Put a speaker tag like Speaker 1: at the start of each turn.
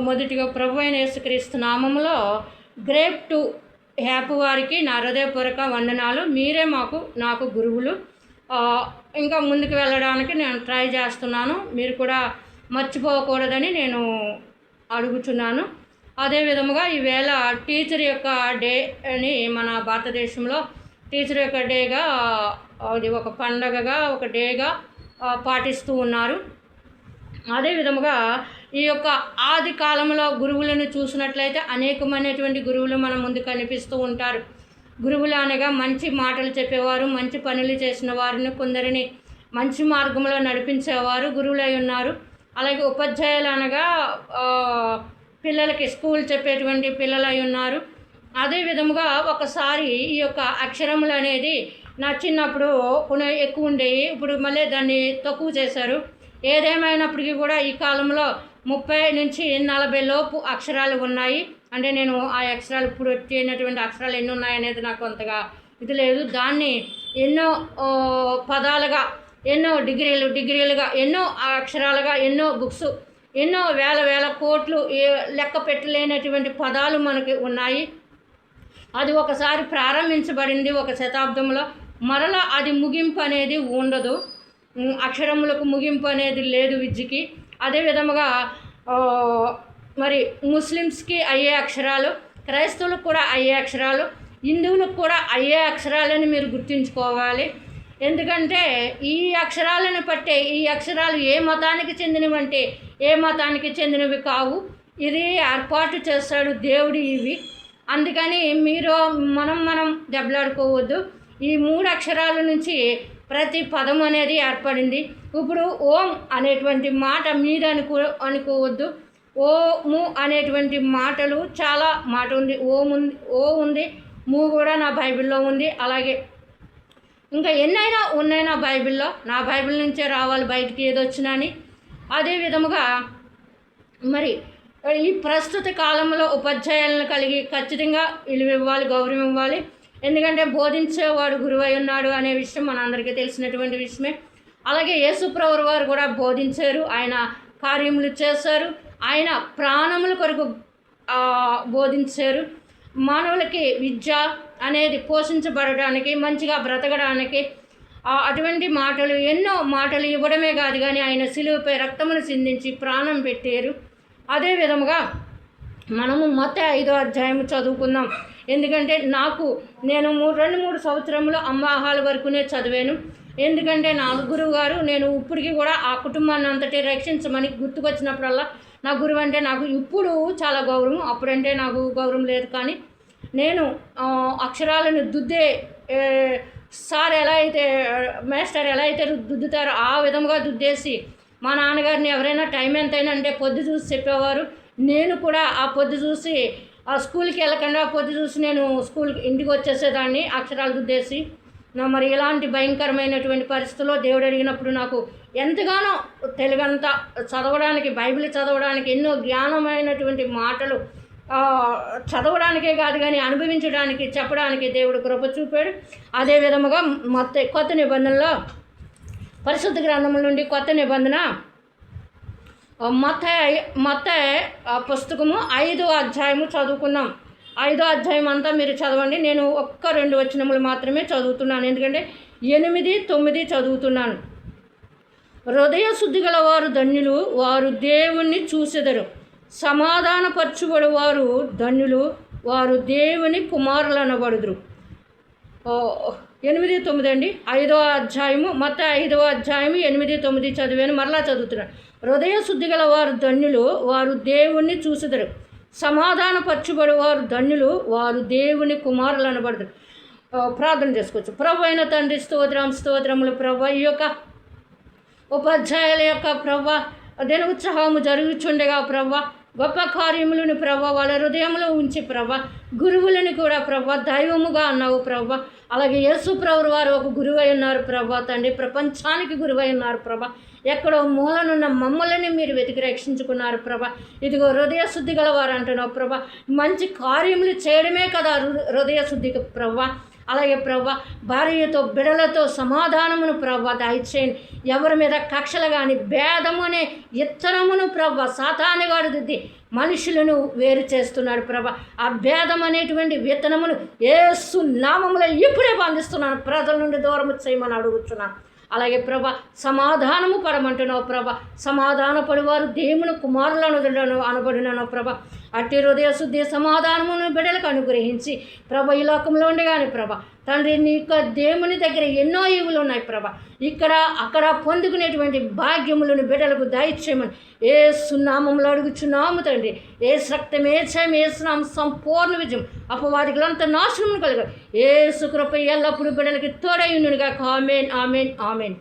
Speaker 1: మొదటిగా ప్రభు అయిన యేసుక్రీస్తు నామములో గ్రేప్ టు హ్యాప్ వారికి నా హృదయపూర్వక వందనాలు. మీరే నాకు గురువులు. ఇంకా ముందుకు వెళ్ళడానికి నేను ట్రై చేస్తున్నాను. మీరు కూడా మర్చిపోకూడదని నేను అడుగుతున్నాను. అదే విధముగా ఈవేళ టీచర్ యొక్క డే అని మన భారతదేశంలో టీచర్ యొక్క డేగా అది ఒక పండగగా ఒక డేగా పాటిస్తూ ఉన్నారు. అదే విధముగా ఈ యొక్క ఆది కాలంలో గురువులను చూసినట్లయితే అనేకమైనటువంటి గురువులు మన ముందు కనిపిస్తూ ఉంటారు. గురువులు అనగా మంచి మాటలు చెప్పేవారు, మంచి పనులు చేసిన వారిని కొందరిని మంచి మార్గంలో నడిపించేవారు గురువులై ఉన్నారు. అలాగే ఉపాధ్యాయులు అనగా పిల్లలకి స్కూల్ చెప్పేటువంటి పిల్లలై ఉన్నారు. అదే విధముగా ఒకసారి ఈ యొక్క అక్షరములు అనేది నా చిన్నప్పుడు కొన్ని ఎక్కువ ఉండేవి, ఇప్పుడు మళ్ళీ దాన్ని తక్కువ చేశారు. ఏదేమైనప్పటికీ కూడా ఈ కాలంలో 30 నుంచి 40 లోపు అక్షరాలు ఉన్నాయి. అంటే నేను ఆ అక్షరాలు ఇప్పుడు వచ్చినటువంటి అక్షరాలు ఎన్ని ఉన్నాయనేది నాకు అంతగా ఇది లేదు. దాన్ని ఎన్నో పదాలుగా, ఎన్నో డిగ్రీలుగా, ఎన్నో అక్షరాలుగా, ఎన్నో బుక్స్, ఎన్నో వేల కోట్లు లెక్క పెట్టలేనటువంటి పదాలు మనకి ఉన్నాయి. అది ఒకసారి ప్రారంభించబడింది ఒక శతాబ్దంలో, మరలా అది ముగింపు అనేది ఉండదు. అక్షరములకు ముగింపు అనేది లేదు విద్యకి. అదే విధముగా మరి ముస్లిమ్స్కి అయ్యే అక్షరాలు, క్రైస్తవులకు కూడా అయ్యే అక్షరాలు, హిందువులకు కూడా అయ్యే అక్షరాలని మీరు గుర్తుంచుకోవాలి. ఎందుకంటే ఈ అక్షరాలను బట్టే ఈ అక్షరాలు ఏ మతానికి చెందినవంటే ఏ మతానికి చెందినవి కావు. ఇది ఏర్పాటు చేస్తాడు దేవుడు ఇవి. అందుకని మీరు మనం దెబ్బలాడుకోవద్దు. ఈ 3 అక్షరాల నుంచి ప్రతి పదం అనేది ఏర్పడింది. ఇప్పుడు ఓం అనేటువంటి మాట మీద అనుకోవద్దు. ఓము అనేటువంటి మాటలు చాలా మాట ఉంది. ఓ ఉంది, ము కూడా నా బైబిల్లో ఉంది. అలాగే ఇంకా ఎన్నైనా ఉన్నాయి నా బైబిల్లో. నా బైబిల్ నుంచే రావాలి బయటికి ఏదొచ్చినా అని. అదే విధముగా మరి ఈ ప్రస్తుత కాలంలో ఉపాధ్యాయులను కలిగి ఖచ్చితంగా విలువ ఇవ్వాలి, గౌరవం ఇవ్వాలి. ఎందుకంటే బోధించేవాడు గురువై ఉన్నాడు అనే విషయం మనందరికీ తెలిసినటువంటి విషయమే. అలాగే యేసుప్రభువు వారు కూడా బోధించారు, ఆయన కార్యములు చేశారు, ఆయన ప్రాణముల కొరకు బోధించారు. మానవులకి విద్య అనేది పోషించబడడానికి, మంచిగా బ్రతకడానికి అటువంటి మాటలు, ఎన్నో మాటలు ఇవ్వడమే కాదు కానీ ఆయన సిలువపై రక్తమును సిందించి ప్రాణం పెట్టారు. అదే విధముగా మనము మత్తయి 5వ అధ్యాయం చదువుకుందాం. ఎందుకంటే నేను 2-3 సంవత్సరములు అమ్మాహాల వరకునే చదివాను. ఎందుకంటే నా గురువు గారు, నేను ఇప్పటికీ కూడా ఆ కుటుంబాన్ని అంతటి రక్షించమని గుర్తుకొచ్చినప్పుడల్లా నా గురువు అంటే నాకు ఇప్పుడు చాలా గౌరవం. అప్పుడంటే నాకు గౌరవం లేదు. కానీ నేను అక్షరాలను మాస్టర్ ఎలా అయితే దుద్దుతారో ఆ విధంగా దుద్దేసి మా నాన్నగారిని ఎవరైనా టైం ఎంతైనా అంటే పొద్దు చూసి చెప్పేవారు. నేను కూడా ఆ పొద్దు చూసి ఆ స్కూల్కి వెళ్ళకుండా పొద్దు చూసి నేను ఇంటికి వచ్చేసేదాన్ని అక్షరాలు దుద్దేసి. మరి ఇలాంటి భయంకరమైనటువంటి పరిస్థితుల్లో దేవుడు అడిగినప్పుడు నాకు ఎంతగానో తెలుగంతా చదవడానికి, బైబిల్ చదవడానికి, ఎన్నో జ్ఞానమైనటువంటి మాటలు చదవడానికే కాదు కానీ అనుభవించడానికి, చెప్పడానికి దేవుడు కృప చూపాడు. అదే విధముగా కొత్త నిబంధనలో పరిశుద్ధ గ్రంథముల నుండి కొత్త నిబంధన మత్తయి పుస్తకము 5వ అధ్యాయము చదువుకుందాం. 5వ అధ్యాయం అంతా మీరు చదవండి. నేను 1-2 వచనములు మాత్రమే చదువుతున్నాను, ఎందుకంటే 8, 9 చదువుతున్నాను. హృదయ శుద్ధి గల వారు ధన్యులు, వారు దేవుణ్ణి చూసెదరు. సమాధానపరచుబడు వారు ధన్యులు, వారు దేవుని కుమారులనబడుదురు. 8-9 అండి. 5వ అధ్యాయము మత్తయి 5వ అధ్యాయము 8-9 చదివాను. మరలా చదువుతున్నాను. హృదయ శుద్ధి గల వారు ధన్యులు, వారు దేవుణ్ణి చూసెదరు. సమాధానపరచుబడు వారు ధన్యులు, వారు దేవుని కుమారులు అనబడతారు. ప్రార్థన చేసుకోవచ్చు. ప్రభు అయిన తండ్రి స్తోత్రములు ప్రభు. ఈ యొక్క ఉపాధ్యాయుల యొక్క ప్రభు దిన ఉత్సాహము జరుగుచుండగా ప్రభు, గొప్ప కార్యములను ప్రభు వాళ్ళ హృదయంలో ఉంచి ప్రభు, గురువులను కూడా ప్రభు దైవముగా అన్నావు ప్రభు. అలాగే యేసు ప్రభువు వారు ఒక గురువై ఉన్నారు ప్రభు తండ్రి, ప్రపంచానికి గురువై ఉన్నారు ప్రభు. ఎక్కడో మూలనున్న మమ్మల్ని మీరు వెతికి రక్షించుకున్నారు ప్రభ. ఇదిగో హృదయ శుద్ధి గలవారు అంటున్నావు ప్రభ. మంచి కార్యములు చేయడమే కదా హృదయ శుద్ధికి ప్రభ. అలాగే ప్రభా భార్యతో బిడలతో సమాధానమును ప్రభా దయచేయండి. ఎవరి మీద కక్షలు కానీ భేదము అనే ఇత్తనమును ప్రభా సాతానుగాడు దిద్ది మనుషులను వేరు చేస్తున్నాడు ప్రభా. ఆ భేదం అనేటువంటి విత్తనమును యేసు నామములో ఇప్పుడే బంధిస్తున్నాను. ప్రజల నుండి దూరం చేయమని అడుగుతున్నాను. అలాగే ప్రభా సమాధానము పడమంటున్నావు ప్రభా. సమాధాన పడివారు దేవుని కుమారులను అనబడినాను ప్రభా. అట్టి హృదయ శుద్ధి సమాధానమును బిడ్డలకు అనుగ్రహించి ప్రభా ఈ లోకంలో ఉండి కానీ ప్రభా తండ్రి నీ యొక్క దేవుని దగ్గర ఎన్నో ఈవులు ఉన్నాయి ప్రభా. ఇక్కడ అక్కడ పొందుకునేటువంటి భాగ్యములను బిడ్డలకు దయచేయమని యేసు నామములో అడుగుచున్నాము తండ్రి. యేసు రక్తమే చేయం, యేసు నామం సంపూర్ణ విజయం, అపవాదికులంతా నాశనం కలుగు. యేసు కృప ఎల్లప్పుడూ బిడ్డలకి తోడై ఉండునుగాక. ఆమేన్, ఆమేన్, ఆమేన్.